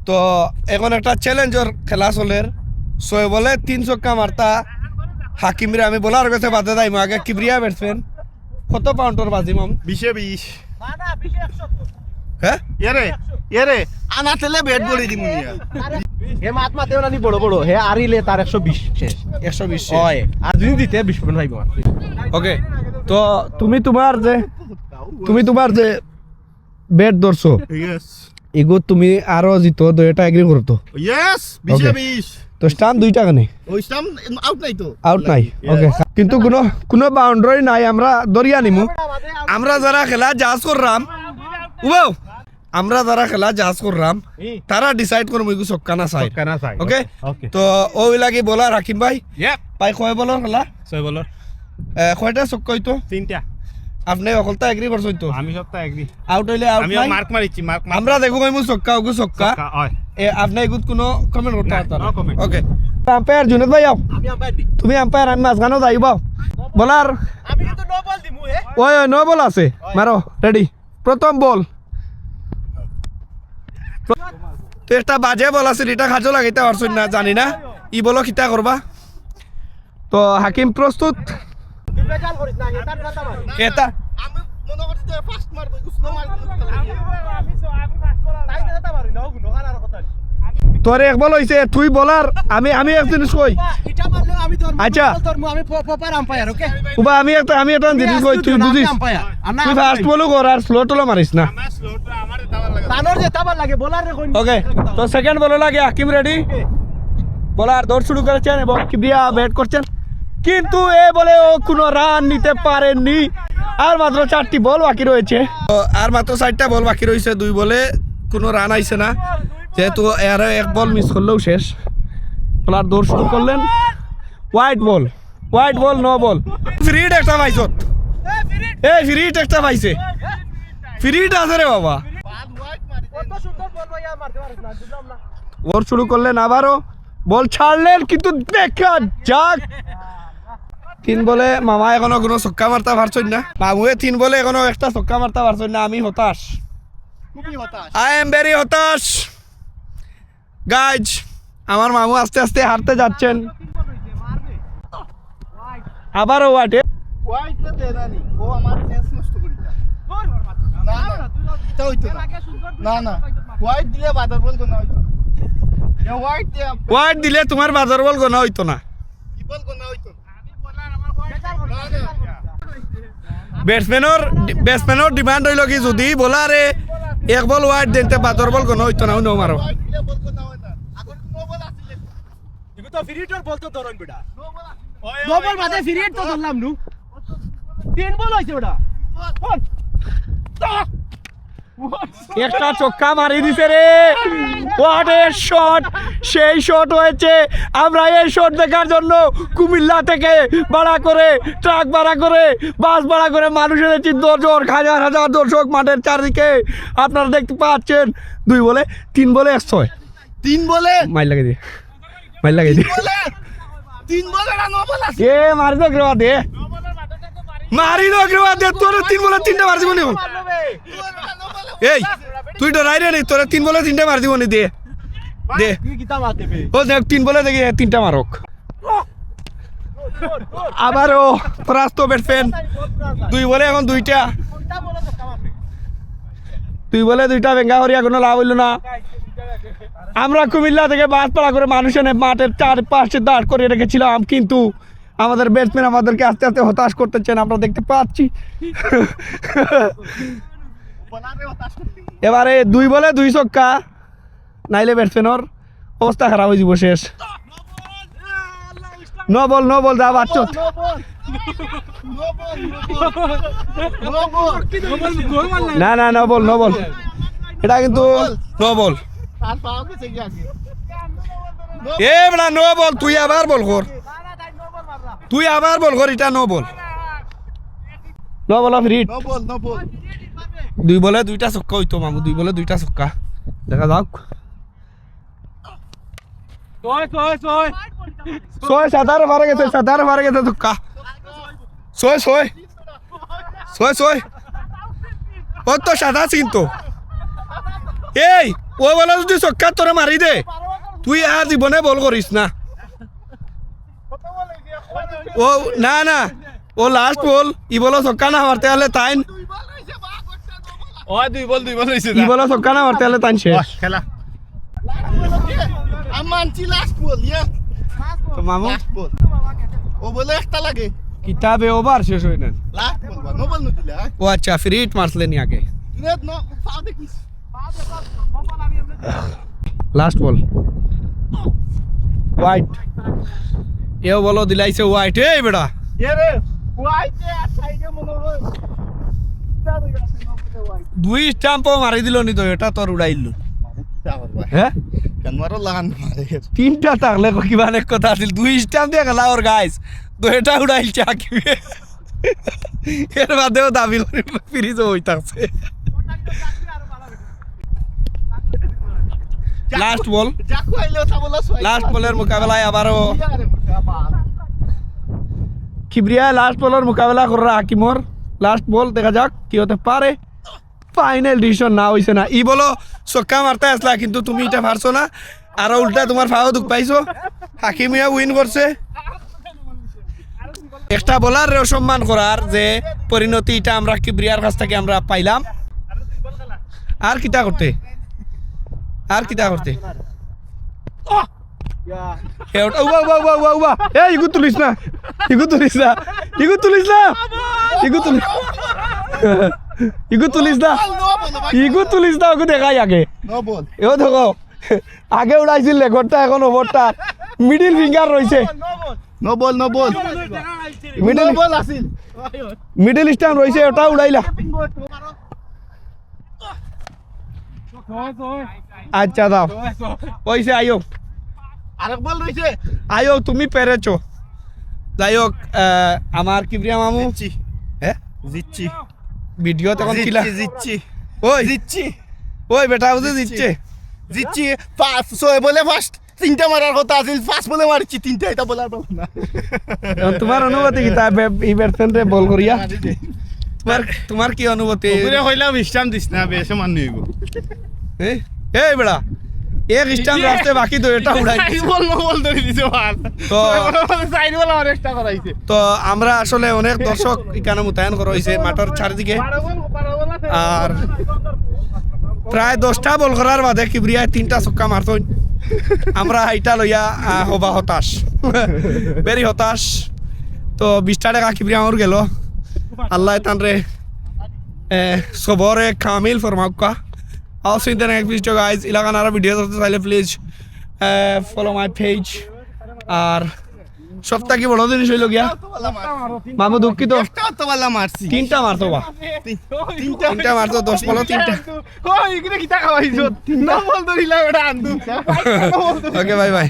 তো এখন একটা চ্যালেঞ্জর খেলা চলের 6 বলে 3 ছক্কা মারতা হাকিমরে আমি বলার কাছে বাদে যাইম আগে কিবরিয়া ব্যাটসম্যান কত পাউন্ডর বাজিমাম 20-20 হ্যাঁ এরে আনা তেলে ব্যাট বলি দিমুনিয়া হে মাত মাতেও না নি বড় বড় হে আরিলে তার 120 শেষ 120 হয় আর যদি দিতে 20 পয়েন্ট পাইবো ওকে তো তুমি তোমার যে ব্যাট ধরছো ইয়েস এগো তুমি আরো জিতো তো এটা এগ্রি করতো ইয়েস 20-20 তো স্টাম্প 2 টাকা নেই ওই স্টাম্প আউট নাই তো আউট নাই ওকে কিন্তু কোনো বাউন্ডারি নাই আমরা দরিয়া নিমু আমরা যারা খেলা জাজ করলাম উবাও আমরা যারা খেলা জাজ করলাম তারা ডিসাইড করবো এগু ছক্কা না চাই ওকে তো ওই লাগি বলার হাকিম ভাই পাই কয় বলার খেলা 6 বলার কয়টা ছক্কা হইতো 3টা আপনি অকলতা এগ্রি করছো তো আমি সবটা এগ্রি আউট হইলে আউট আমি নাই মার্ক মারিছি মার্ক আমরা দেখো কইমু ছক্কা ওগু ছক্কা হয় আপনি এগুত কোনো কমেন্ট করতে পারতা no comment. ওকে আম্পায়ার জুনেদ ভাই আও আমি আম্পায়ার দি তুমি আম্পায়ার আমি মাঝখানেও যাইবা বলার আমি কিন্তু নো বল দিমু হে ওই নো বল আছে মারো রেডি প্রথম বল তো একটা বাজে বল আছে এটা খাজো লাগাইতে পারছুন না জানি না ই বলো কিতা করবা তো হাকিম প্রস্তুত বেজাল করিস না এটার কথা মার এটা আমি মনে করছি যে ফার্স্ট মারবো স্লো মারবো আমি ফাস্ট বলার তাই কথা মারি না গুনো আর কথা তোর এক বল হইছে তুই বলার আমি এক জিনিস কই এটা মারলে আমি তোর আচ্ছা। আমি প্রপার আম্পায়ার ওকে উবা আমি একটা জিনিস কই তুই বুঝিস তুই ফার্স্ট বলও কর আর স্লো টলো মারিস না আমার স্লোটা আমার দাবার লাগা তানোর যে তাবার লাগে বলার রে কই ওকে তো সেকেন্ড বল লাগে হাকিম রেডি বলার দৌড় শুরু করেছেন এবং কিবরিয়া ব্যাট করছেন কিন্তু এ বলে ও কোনো রান নিতে পারেননি আর মাত্র 4টি বল বাকি রয়েছে আর মাত্র 4টা বল বাকি রয়েছে 2 বলে কোনো রান আইছে না যেহেতু এর এক বল মিস করলেও শেষ বলার দৌড় শুরু করলেন হোয়াইট বল নো বল ফ্রিড একটা পাইছত এই ফ্রিড একটা পাইছে ফ্রিড আছে রে বাবা কত সুন্দর বল ভাইয়া মারতে পারিস না বুঝলাম না ওর শুরু করলেন আবারও বল ছাড়লেন কিন্তু দেখা যাক 3 বলে মামা এখনো কোনো ছক্কা মারতে পারছেন না মামুয়ে 3 বলে এখনো একটা ছক্কা মারতে পারছেন না আমি হতাশ খুবই হতাশ আই এম ভেরি হতাশ গাইজ আমার মামু আস্তে আস্তে হারতে যাচ্ছেন আবারও ওয়াটে হোয়াইট রে দেনানি ও আমার সেন্স নষ্ট করি না না এটা হইতো না না হোয়াইট দিলে বাদর বল কোন হইতো এ হোয়াইট দিয়া ওয়াট দিলে তোমার বাজার বল গোনা হইতো না কি বল কোন হইতো আমি বলার আমার হোয়াইট ব্যাটসম্যানের ডিমান্ড হইল কি যদি বলারে এক বল ওয়াট দিতে বাজার বল গোনা হইতো না নো মারো হোয়াইট দিলে বল কোন হয় না আগর নো বল আসলে এগো তো ফ্রিটর বল তো ধরন বেটা নো বল নো বল বাদে ফ্রিট তো ধরলাম নু 3 বল হইছে ওটা একটা ছক্কা মারি দিছে রে হোয়াট এ শট সেই শট হয়েছে আমরা এই শট দেখার জন্য কুমিল্লা থেকে ভাড়া করে ট্রাক ভাড়া করে বাস ভাড়া করে মানুষ এনেছি দর্শক হাজার হাজার দর্শক মাঠের চারদিকে আপনারা দেখতে পাচ্ছেন 2 বলে 3 বলে 100 3 বলে মাইল লাগিয়ে দিয়ে বলে 3 বলে না নো বল আছে এ মারি তো গ্রেওয়া দে মারি তো গ্রেওয়া দে তোর 3 বলে 3টা মারি দিব নি এই তুই ডরাই রে তোর 3 বলে 3টা মারি দিব নি দে দে কি কিতা মারতে বে ও দেখ 3 বলে দেখি 3টা মারক আবারও প্রাস্ত ব্যাটসম্যান 2 বলে এখন 2টা 2 বলে 2টা ভেঙ্গা হরিয়া কোনো লাভ হইল না আমরা কুমিল্লা থেকে বাস পাড়া করে মানুষ এনে মাঠের 4-5 দাঁড় করে রেখেছিলাম কিন্তু আমাদের ব্যাটসম্যান আমাদেরকে আস্তে আস্তে হতাশ করতেছেন আমরা দেখতে পাচ্ছি বলারে হতাশ করলি এবারে 2 বলে 2 ছক্কা নাইলে ব্যাটসম্যানের অবস্থা খারাপ হয়ে যাব শেষ নো বল যা বাচ্চা নো বল নো বল না নো বল এটা কিন্তু নো বল তার পাও গেছে কি আগে এ বড়া নো বল তুই আবার বল কর এটা নো বল ফ্রিট নো বল 2 বলে 2টা ছক্কা হইতো মামু 2 বলে 2টা ছক্কা দেখা যাক ছয় সাতারে মারা গেছে ছক্কা ছয় ও তো সাদা চিনতো এই ও বলে যদি চক্কা তোরে মারি দে তুই আর জীবনে বল করিস না ও না না ও লাস্ট বল ই বলো চক্কা না মারতে হলে তাইন ও দুই বল হইছে ই বলো চক্কা না মারতে হলে তাইন শেষ খেলা মানছি লাস্ট বল ইয়া তো মামু লাস্ট বল ও বলে একটা লাগে কিতাবে ওভার শেষ হই না লাস্ট বল বা নো বল নো দিলে ও আচ্ছা ফ্রি হিট মারলেন আগে রেড নো ফাউ দেখিস লাস্ট বল হোয়াইট এও বলো দিলাইছে হোয়াইট এই বেড়া এ রে ওয়াইতে সাইডে মনে হয় দুই স্টাম্প মারি দিল নি তো এটা তোর উড়াইল হ্যাঁ কানমারো লাগান মারে তিনটা থাকলে কিবা এক কথা আছিল দুই স্টাম্প দিয়ে গেলা ওর গাইস তো এটা উড়াইছে আকিবে এর বাদেও দাবি করে ফিরিজ হই থাকছে লাস্ট বল যাকু আইলে কথা বলা লাস্ট বলের মোকাবেলায় আবারও কিবরিয়া লাস্ট বলের মোকাবেলা করে হাকিমর লাস্ট বল দেখা যাক কি হতে পারে ফাইনাল ডিসিশন না হইছে না ই বলো চক্কা মারতে আসলা কিন্তু তুমি এটা পারছো না আর উল্টা তোমার ফাও দুঃখ পাইছো হাকিমিয়া উইন করছে একটা বলার সম্মান করার যে পরিণতি এটা আমরা কিবরিয়ার কাছ থেকে আমরা পাইলাম আর কিটা করতে ইগু তুলিস না ওকে দেখাই আগে নো বল এও দেখো আগে উড়াইছিল লেগরটা এখন ওভারটা মিডিল ফিঙ্গার রয়েছে নো বল মিডল বল আসিল মিডল স্ট্যান্ড রয়েছে ওটা উড়াইলা আচ্ছা দাও ওইসে আয়ো আরেক বল রইছে আয়ো তুমি পেরেছো যাই হোক আমার কিবরিয়া মামু জিতছি হ্যাঁ জিতছি ভিডিও তখন ছিল জিতছি ওই জিতছি ওই বেটা বুঝে দিচ্ছে জিতছি পাঁচ ছয় বলে ফার্স্ট তিনটা মারার কথা আছিল পাঁচ বলে মারছি তিনটা এটা বলার বল না তোমার অনুভূতি কি তা এই ব্যাটসম্যানরে বল করিয়া তোমার কি অনুভূতি পুরে কইলাম ইসলাম দিস না বেশ মান নিব এই বেড়া এক স্টাম্প রাস্তে বাকি তো এটা উড়াই বল নো বল ধরে দিছে ভাল তো সাইড বল আর একটা করাইছে তো আমরা আসলে অনেক দর্শক এখানে মোতায়েন করা হয়েছে মাঠের চারিদিকে আর প্রায় 10টা বল করার বাদে কিবরিয়ায় 3টা ছক্কা মারতই আমরা এটা লইয়া হবা হতাশ ভেরি হতাশ তো 20 টাকা কিবরিয়া আমার গেল আল্লাহ তানরে সবরে Kamil ফরমাউকা I'll see you in the next video guys ইলাকা নারা ভিডিও দেখতে চাইলে প্লিজ ফলো মাই পেজ আর সপ্তাহ কি বড় জিনিস হইল গিয়া মামু দুঃখিত একটা তো বলা মারছি 3টা মারতো বা তিনটা মারতো 10 বলো 3টা ওই এখানে কি টাকা পাইছো তিনটা বল ধরিলা ওটা আন্দু ওকে বাই বাই